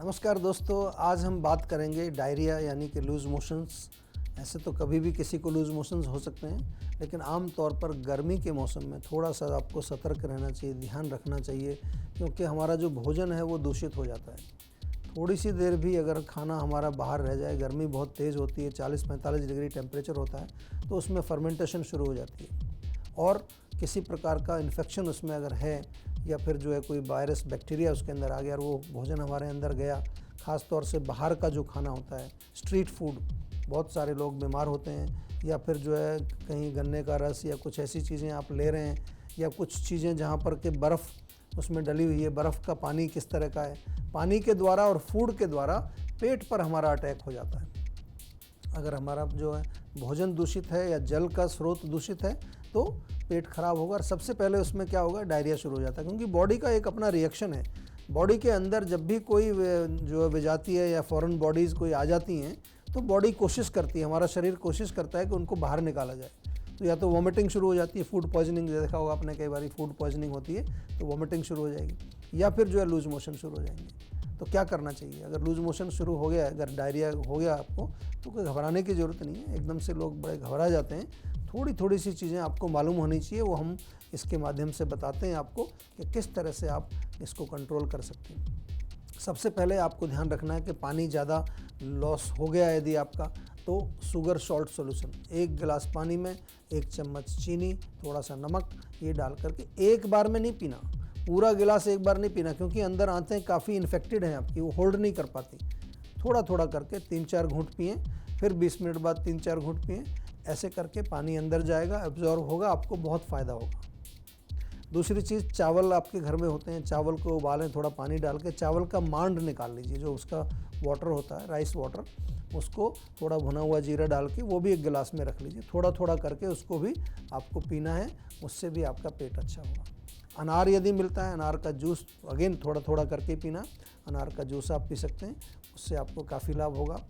नमस्कार दोस्तों, आज हम बात करेंगे डायरिया यानी कि लूज़ मोशंस। ऐसे तो कभी भी किसी को लूज़ मोशंस हो सकते हैं, लेकिन आम तौर पर गर्मी के मौसम में थोड़ा सा आपको सतर्क रहना चाहिए, ध्यान रखना चाहिए, क्योंकि हमारा जो भोजन है वो दूषित हो जाता है। थोड़ी सी देर भी अगर खाना हमारा बाहर रह जाए, गर्मी बहुत तेज़ होती है, 40-45 डिग्री टेम्परेचर होता है, तो उसमें फर्मेंटेशन शुरू हो जाती है और किसी प्रकार का इन्फेक्शन उसमें अगर है या फिर जो है कोई वायरस बैक्टीरिया उसके अंदर आ गया और वो भोजन हमारे अंदर गया, ख़ास तौर से बाहर का जो खाना होता है, स्ट्रीट फूड, बहुत सारे लोग बीमार होते हैं, या फिर जो है कहीं गन्ने का रस या कुछ ऐसी चीज़ें आप ले रहे हैं, या कुछ चीज़ें जहाँ पर के बर्फ़ उसमें डली हुई है, बर्फ़ का पानी किस तरह का है, पानी के द्वारा और फूड के द्वारा पेट पर हमारा अटैक हो जाता है। अगर हमारा जो है भोजन दूषित है या जल का स्रोत दूषित है तो पेट खराब होगा और सबसे पहले उसमें क्या होगा, डायरिया शुरू हो जाता है, क्योंकि बॉडी का एक अपना रिएक्शन है। बॉडी के अंदर जब भी कोई जो विजाती है या फॉरेन बॉडीज़ कोई आ जाती हैं तो बॉडी कोशिश करती है, हमारा शरीर कोशिश करता है कि उनको बाहर निकाला जाए। तो या तो वॉमिटिंग शुरू हो जाती है, फूड पॉइजनिंग देखा होगा आपने, कई बार फूड पॉइजनिंग होती है तो वॉमिटिंग शुरू हो जाएगी, या फिर जो है लूज मोशन शुरू हो जाएंगे। तो क्या करना चाहिए? अगर लूज मोशन शुरू हो गया, अगर डायरिया हो गया आपको, तो कोई घबराने की ज़रूरत नहीं है। एकदम से लोग बड़े घबरा जाते हैं। थोड़ी सी चीज़ें आपको मालूम होनी चाहिए, वो हम इसके माध्यम से बताते हैं आपको कि किस तरह से आप इसको कंट्रोल कर सकते हैं। सबसे पहले आपको ध्यान रखना है कि पानी ज़्यादा लॉस हो गया है यदि आपका, तो शुगर सॉल्ट सॉल्यूशन 1 गिलास पानी में 1 चम्मच चीनी, थोड़ा सा नमक, ये डाल करके एक बार में नहीं पीना, पूरा गिलास एक बार नहीं पीना, क्योंकि अंदर आंतें काफ़ी इन्फेक्टेड हैं आपकी, वो होल्ड नहीं कर पाती। थोड़ा थोड़ा करके 3-4 घूंट पिएँ, फिर 20 मिनट बाद 3-4 घूंट पिएँ। ऐसे करके पानी अंदर जाएगा, एब्जॉर्ब होगा, आपको बहुत फ़ायदा होगा। दूसरी चीज़, चावल आपके घर में होते हैं, चावल को उबालें, थोड़ा पानी डाल के चावल का मांड निकाल लीजिए, जो उसका वाटर होता है, राइस वाटर, उसको थोड़ा भुना हुआ जीरा डाल के वो भी 1 गिलास में रख लीजिए। थोड़ा थोड़ा करके उसको भी आपको पीना है, उससे भी आपका पेट अच्छा होगा। अनार यदि मिलता है, अनार का जूस अगेन थोड़ा थोड़ा करके पीना, अनार का जूस आप पी सकते हैं, उससे आपको काफ़ी लाभ होगा।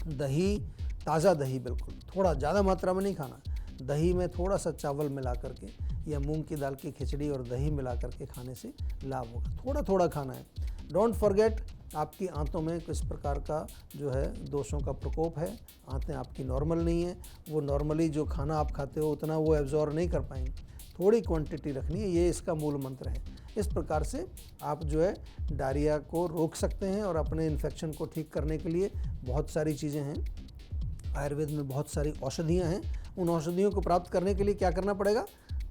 दही, ताज़ा दही, बिल्कुल थोड़ा ज़्यादा मात्रा में नहीं खाना, दही में थोड़ा सा चावल मिला करके या मूंग की दाल की खिचड़ी और दही मिला करके खाने से लाभ होगा। थोड़ा थोड़ा खाना है। डोंट फॉरगेट, आपकी आंतों में किस प्रकार का जो है दोषों का प्रकोप है, आंतें आपकी नॉर्मल नहीं है, वो नॉर्मली जो खाना आप खाते हो उतना वो एब्जॉर्ब नहीं कर पाएंगे, थोड़ी क्वांटिटी रखनी है, ये इसका मूल मंत्र है। इस प्रकार से आप जो है डायरिया को रोक सकते हैं और अपने इन्फेक्शन को ठीक करने के लिए बहुत सारी चीज़ें हैं। आयुर्वेद में बहुत सारी औषधियाँ हैं। उन औषधियों को प्राप्त करने के लिए क्या करना पड़ेगा?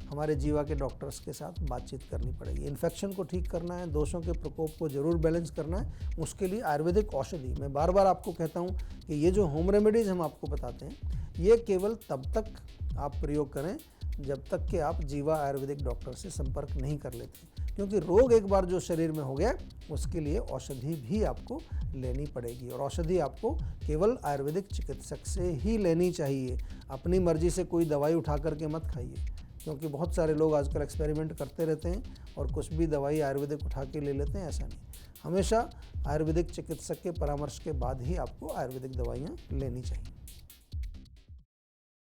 हमारे जीवा के डॉक्टर्स के साथ बातचीत करनी पड़ेगी। इन्फेक्शन को ठीक करना है, दोषों के प्रकोप को ज़रूर बैलेंस करना है, उसके लिए आयुर्वेदिक औषधि, मैं बार बार आपको कहता हूँ कि ये जो होम रेमेडीज़ हम आपको बताते हैं, ये केवल तब तक आप प्रयोग करें जब तक कि आप जीवा आयुर्वेदिक डॉक्टर से संपर्क नहीं कर लेते, क्योंकि रोग एक बार जो शरीर में हो गया उसके लिए औषधि भी आपको लेनी पड़ेगी, और औषधि आपको केवल आयुर्वेदिक चिकित्सक से ही लेनी चाहिए। अपनी मर्जी से कोई दवाई उठा करके मत खाइए, क्योंकि बहुत सारे लोग आजकल एक्सपेरिमेंट करते रहते हैं और कुछ भी दवाई आयुर्वेदिक उठा के ले लेते हैं। ऐसा नहीं, हमेशा आयुर्वेदिक चिकित्सक के परामर्श के बाद ही आपको आयुर्वेदिक दवाइयाँ लेनी चाहिए।